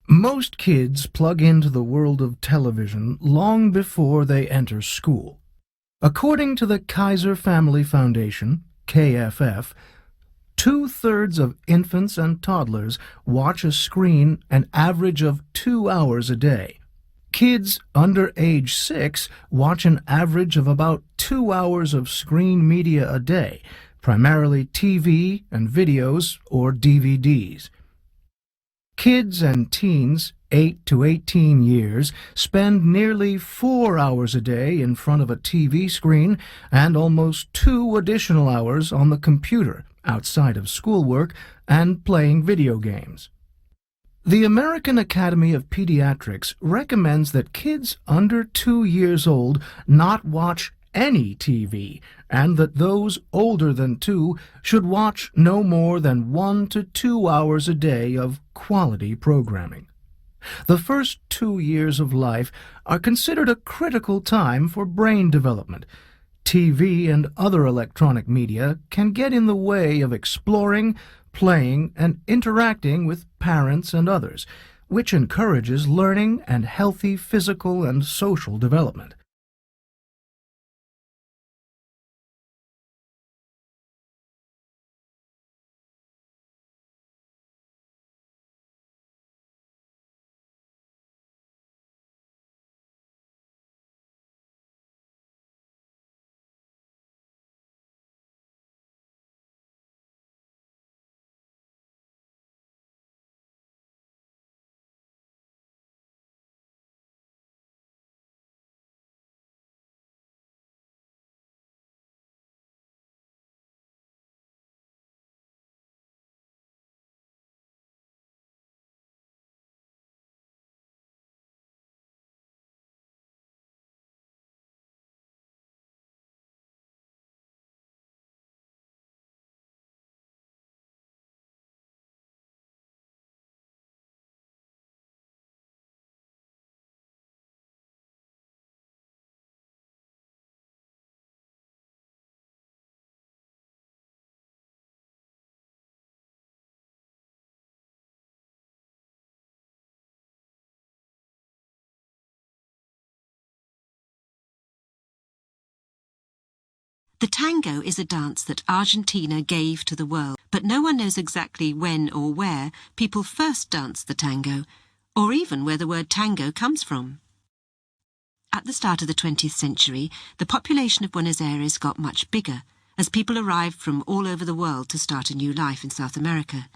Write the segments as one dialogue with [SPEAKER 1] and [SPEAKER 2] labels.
[SPEAKER 1] Most kids plug into the world of television long before they enter school. According to the Kaiser Family Foundation, KFF, 2/3 of infants and toddlers watch a screen an average of 2 hours a day. Kids under age 6 watch an average of about 2 hours of screen media a day, primarily TV and videos or DVDs. Kids and teens 8 to 18 years spend nearly 4 hours a day in front of a TV screen and almost 2 additional hours on the computer outside of schoolwork and playing video games. The American Academy of Pediatrics recommends that kids under 2 years old not watch any TV, and that those older than 2 should watch no more than 1 to 2 hours a day of quality programming. The first 2 years of life are considered a critical time for brain development. TV and other electronic media can get in the way of exploring, playing, and interacting with parents and others, which encourages learning and healthy physical and social development.
[SPEAKER 2] The tango is a dance that Argentina gave to the world, but no one knows exactly when or where people first danced the tango, or even where the word tango comes from. At the start of the 20th century, the population of Buenos Aires got much bigger, as people arrived from all over the world to start a new life in South America.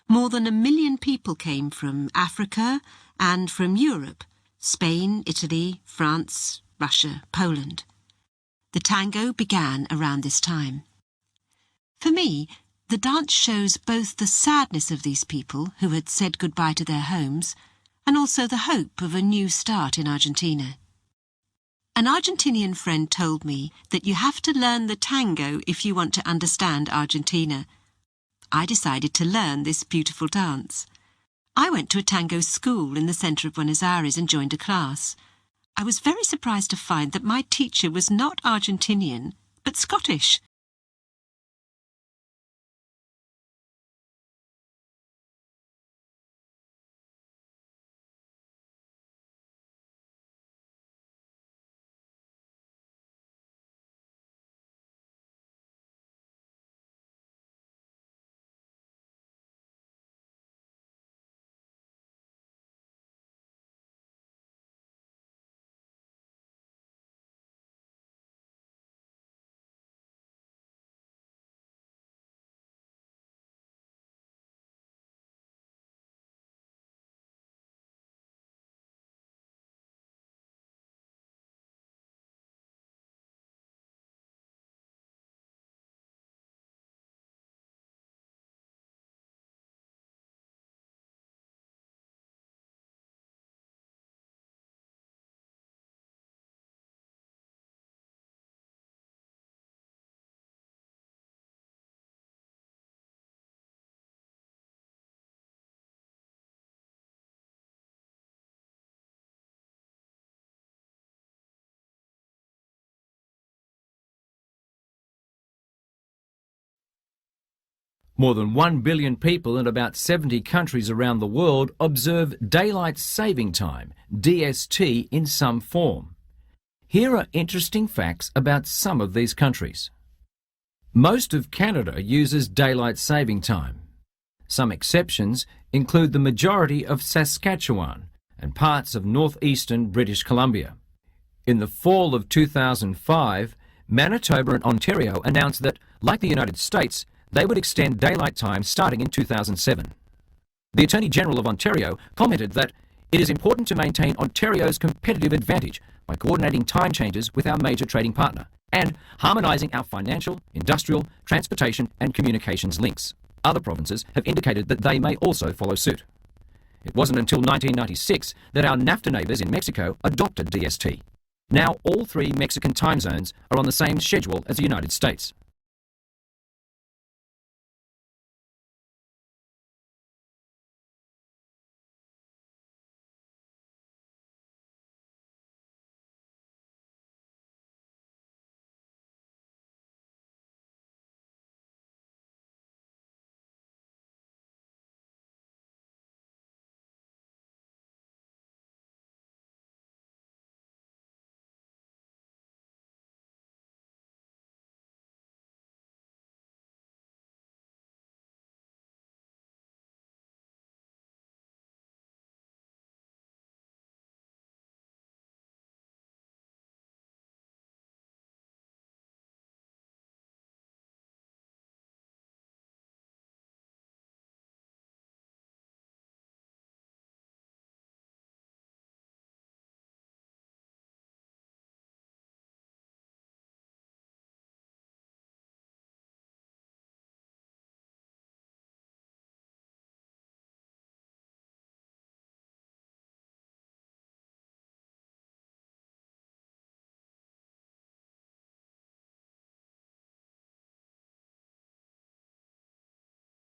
[SPEAKER 2] More than 1 million people came from Africa and from Europe, Spain, Italy, France, Russia, Poland. The tango began around this time. For me, the dance shows both the sadness of these people who had said goodbye to their homes and also the hope of a new start in Argentina. An Argentinian friend told me that you have to learn the tango if you want to understand Argentina. I decided to learn this beautiful dance. I went to a tango school in the centre of Buenos Aires and joined a class. I was very surprised to find that my teacher was not Argentinian, but Scottish.
[SPEAKER 3] More than 1 billion people in about 70 countries around the world observe Daylight Saving Time, DST, in some form. Here are interesting facts about some of these countries. Most of Canada uses Daylight Saving Time. Some exceptions include the majority of Saskatchewan and parts of northeastern British Columbia. In the fall of 2005, Manitoba and Ontario announced that, like the United States, they would extend daylight time starting in 2007. The Attorney General of Ontario commented that it is important to maintain Ontario's competitive advantage by coordinating time changes with our major trading partner and harmonising our financial, industrial, transportation and communications links. Other provinces have indicated that they may also follow suit. It wasn't until 1996 that our NAFTA neighbours in Mexico adopted DST. Now all 3 Mexican time zones are on the same schedule as the United States.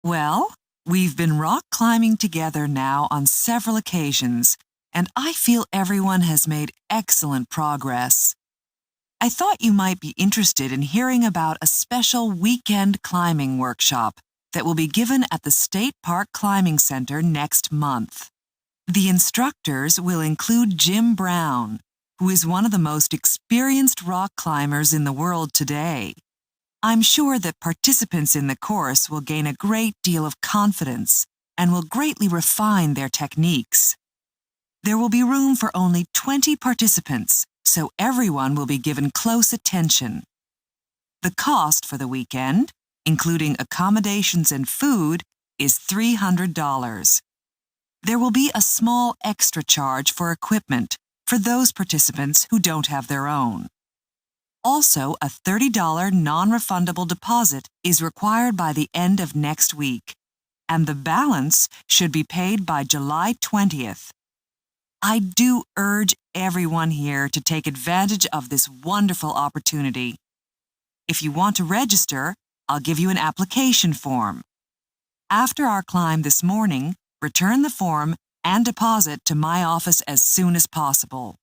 [SPEAKER 4] Well, we've been rock climbing together now on several occasions, and I feel everyone has made excellent progress. I thought you might be interested in hearing about a special weekend climbing workshop that will be given at the State Park Climbing Center next month. The instructors will include Jim Brown, who is one of the most experienced rock climbers in the world today. I'm sure that participants in the course will gain a great deal of confidence and will greatly refine their techniques. There will be room for only 20 participants, so everyone will be given close attention. The cost for the weekend, including accommodations and food, is $300. There will be a small extra charge for equipment for those participants who don't have their own. Also, a $30 non-refundable deposit is required by the end of next week, and the balance should be paid by July 20th. I do urge everyone here to take advantage of this wonderful opportunity. If you want to register, I'll give you an application form. After our climb this morning, return the form and deposit to my office as soon as possible.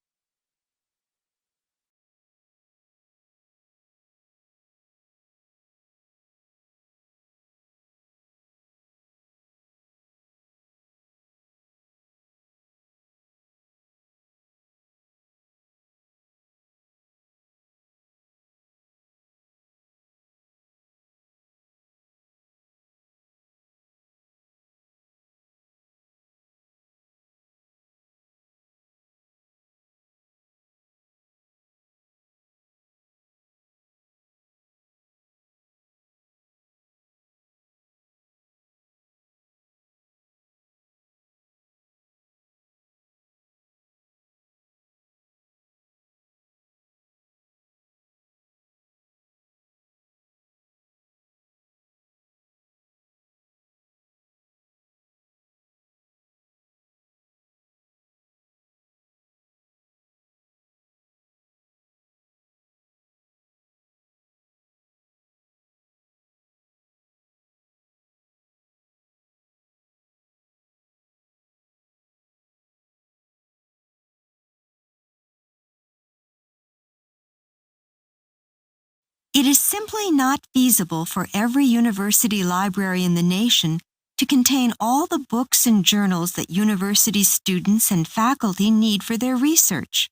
[SPEAKER 5] It is simply not feasible for every university library in the nation to contain all the books and journals that university students and faculty need for their research.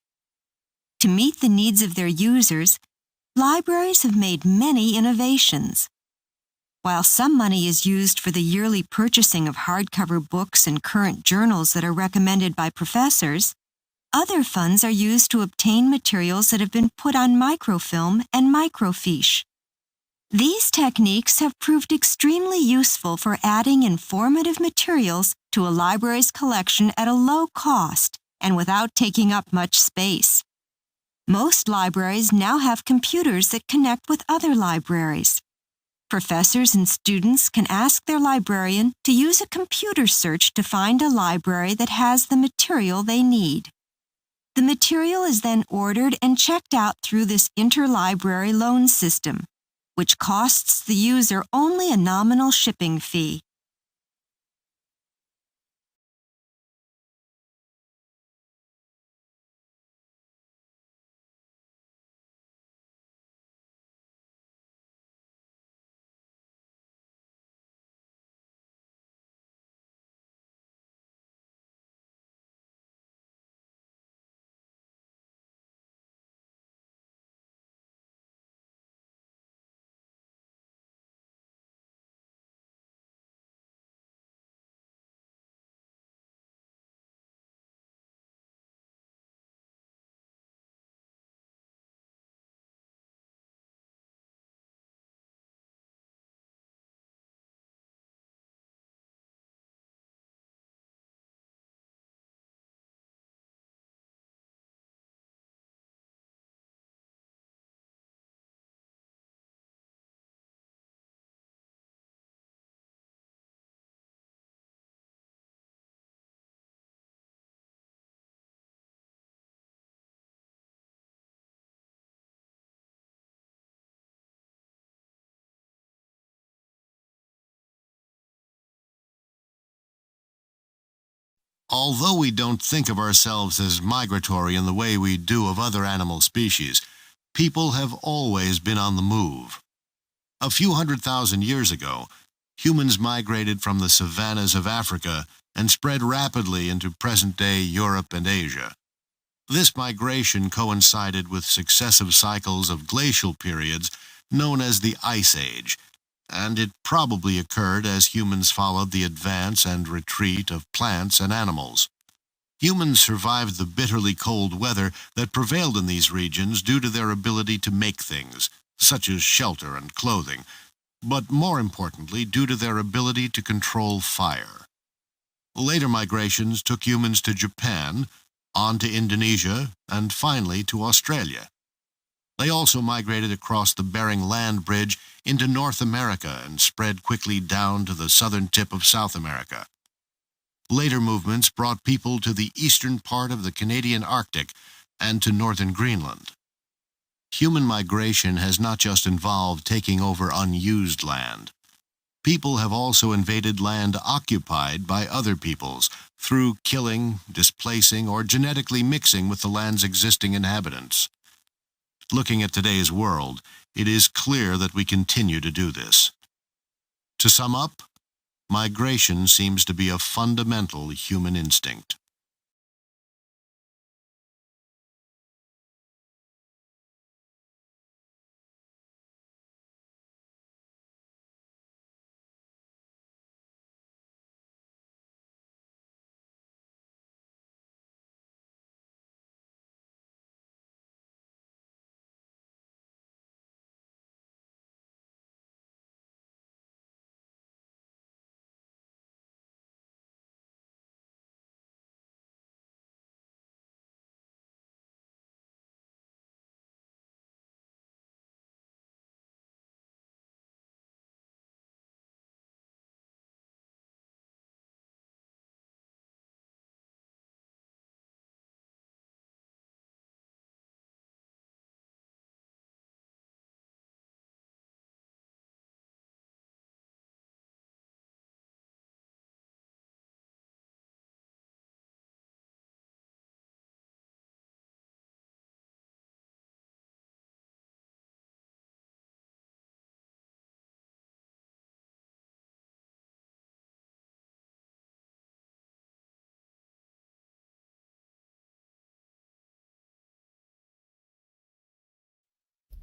[SPEAKER 5] To meet the needs of their users, libraries have made many innovations. While some money is used for the yearly purchasing of hardcover books and current journals that are recommended by professors, other funds are used to obtain materials that have been put on microfilm and microfiche. These techniques have proved extremely useful for adding informative materials to a library's collection at a low cost and without taking up much space. Most libraries now have computers that connect with other libraries. Professors and students can ask their librarian to use a computer search to find a library that has the material they need. The material is then ordered and checked out through this interlibrary loan system, which costs the user only a nominal shipping fee.
[SPEAKER 6] Although we don't think of ourselves as migratory in the way we do of other animal species, people have always been on the move. A few 100,000 years ago, humans migrated from the savannas of Africa and spread rapidly into present-day Europe and Asia. This migration coincided with successive cycles of glacial periods known as the Ice Age, and it probably occurred as humans followed the advance and retreat of plants and animals. Humans survived the bitterly cold weather that prevailed in these regions due to their ability to make things, such as shelter and clothing, but more importantly due to their ability to control fire. Later migrations took humans to Japan, on to Indonesia, and finally to Australia. They also migrated across the Bering Land Bridge into North America and spread quickly down to the southern tip of South America. Later movements brought people to the eastern part of the Canadian Arctic and to northern Greenland. Human migration has not just involved taking over unused land. People have also invaded land occupied by other peoples through killing, displacing, or genetically mixing with the land's existing inhabitants. Looking at today's world, it is clear that we continue to do this. To sum up, migration seems to be a fundamental human instinct.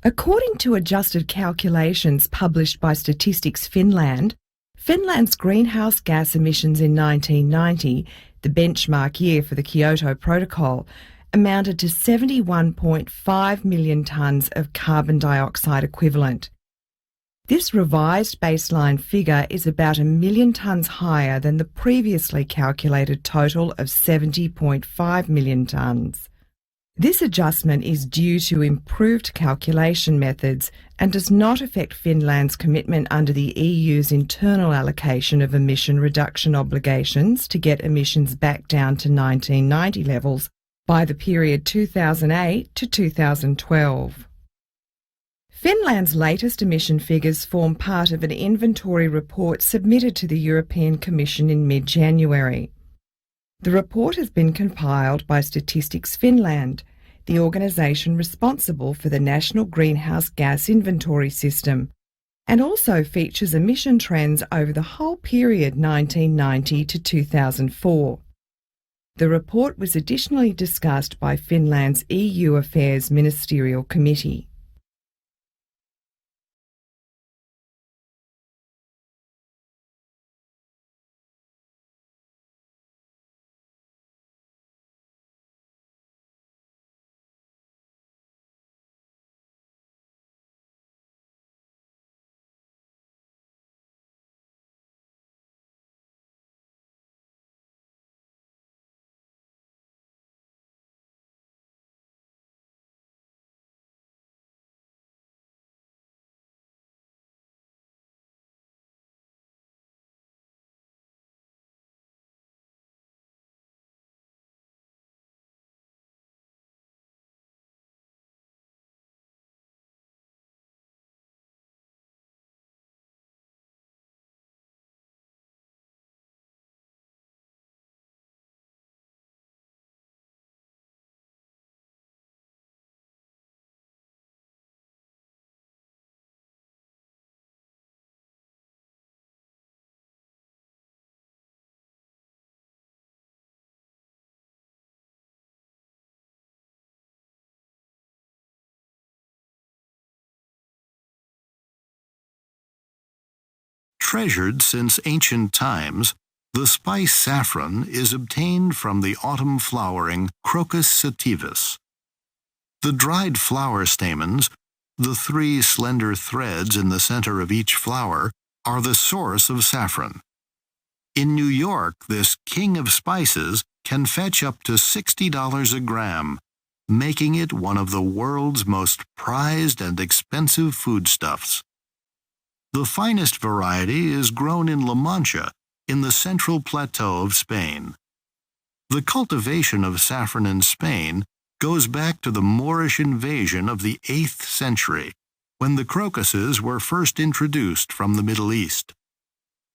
[SPEAKER 7] According to adjusted calculations published by Statistics Finland, Finland's greenhouse gas emissions in 1990, the benchmark year for the Kyoto Protocol, amounted to 71.5 million tonnes of carbon dioxide equivalent. This revised baseline figure is about 1 million tonnes higher than the previously calculated total of 70.5 million tonnes. This adjustment is due to improved calculation methods and does not affect Finland's commitment under the EU's internal allocation of emission reduction obligations to get emissions back down to 1990 levels by the period 2008 to 2012. Finland's latest emission figures form part of an inventory report submitted to the European Commission in mid-January. The report has been compiled by Statistics Finland, the organisation responsible for the National Greenhouse Gas Inventory System, and also features emission trends over the whole period 1990 to 2004. The report was additionally discussed by Finland's EU Affairs Ministerial Committee.
[SPEAKER 6] Treasured since ancient times, the spice saffron is obtained from the autumn-flowering Crocus sativus. The dried flower stamens, the 3 slender threads in the center of each flower, are the source of saffron. In New York, this king of spices can fetch up to $60 a gram, making it one of the world's most prized and expensive foodstuffs. The finest variety is grown in La Mancha, in the central plateau of Spain. The cultivation of saffron in Spain goes back to the Moorish invasion of the 8th century, when the crocuses were first introduced from the Middle East.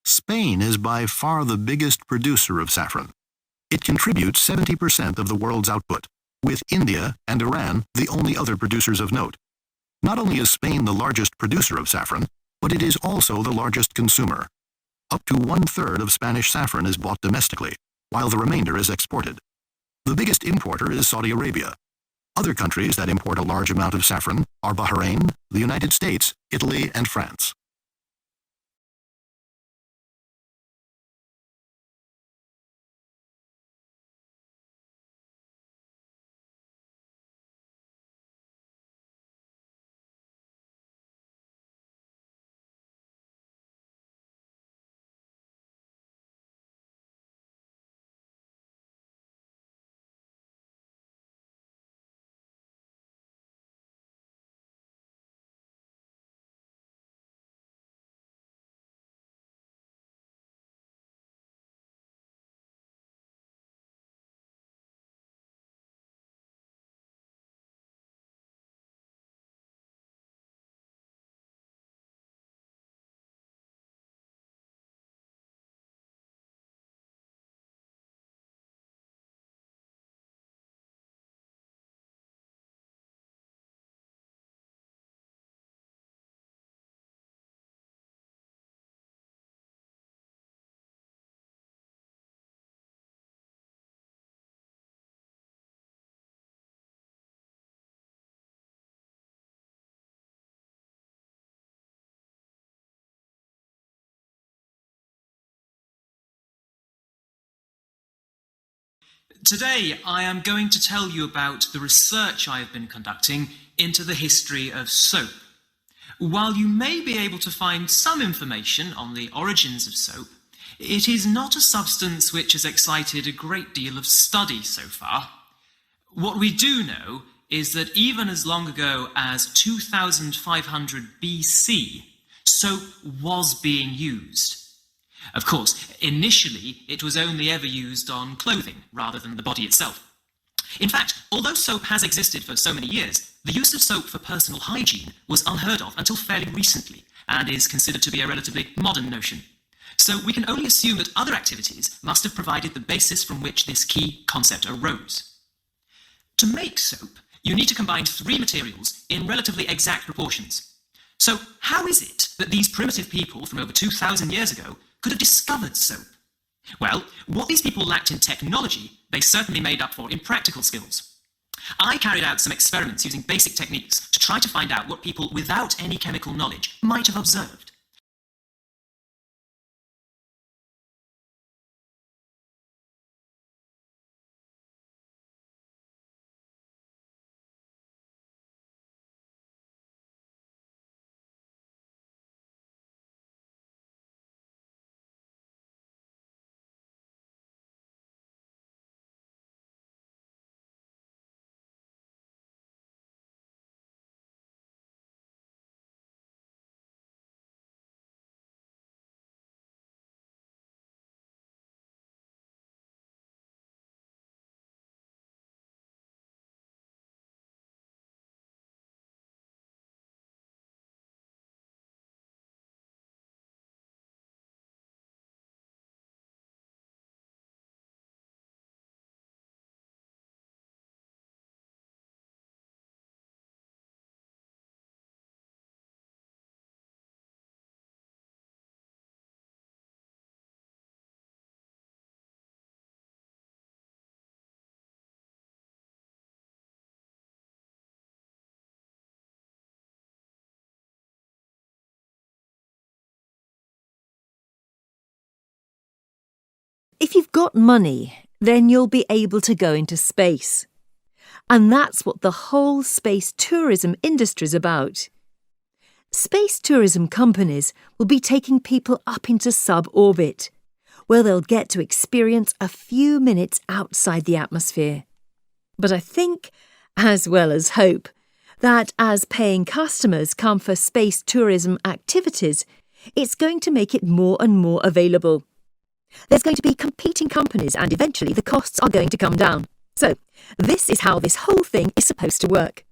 [SPEAKER 6] Spain is by far the biggest producer of saffron. It contributes 70% of the world's output, with India and Iran the only other producers of note. Not only is Spain the largest producer of saffron, but it is also the largest consumer. Up to 1/3 of Spanish saffron is bought domestically, while the remainder is exported. The biggest importer is Saudi Arabia. Other countries that import a large amount of saffron are Bahrain, the United States, Italy, and France.
[SPEAKER 8] Today I am going to tell you about the research I have been conducting into the history of soap. While you may be able to find some information on the origins of soap, it is not a substance which has excited a great deal of study so far. What we do know is that even as long ago as 2500 BC, soap was being used. Of course, initially it was only ever used on clothing rather than the body itself. In fact, although soap has existed for so many years, the use of soap for personal hygiene was unheard of until fairly recently and is considered to be a relatively modern notion. So we can only assume that other activities must have provided the basis from which this key concept arose. To make soap, you need to combine 3 materials in relatively exact proportions. So how is it that these primitive people from over 2,000 years ago could have discovered soap? Well, what these people lacked in technology, they certainly made up for in practical skills. I carried out some experiments using basic techniques to try to find out what people without any chemical knowledge might have observed.
[SPEAKER 9] If you've got money, then you'll be able to go into space. And that's what the whole space tourism industry is about. Space tourism companies will be taking people up into sub-orbit, where they'll get to experience a few minutes outside the atmosphere. But I think, as well as hope, that as paying customers come for space tourism activities, it's going to make it more and more available. There's going to be competing companies and eventually the costs are going to come down. So, this is how this whole thing is supposed to work.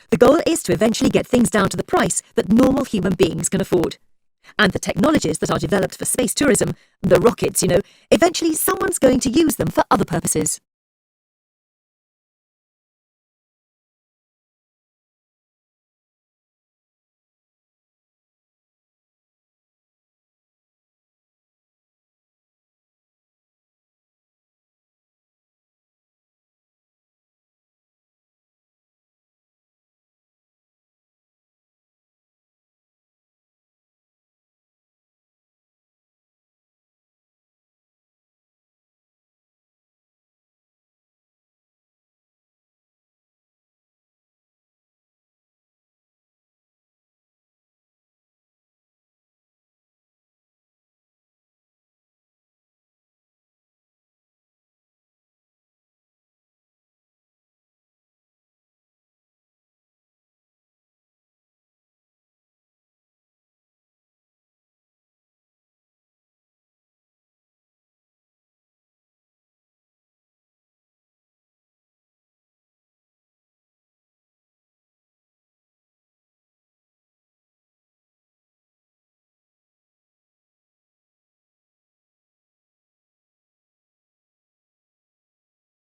[SPEAKER 9] The goal is to eventually get things down to the price that normal human beings can afford. And the technologies that are developed for space tourism, the rockets, eventually someone's going to use them for other purposes.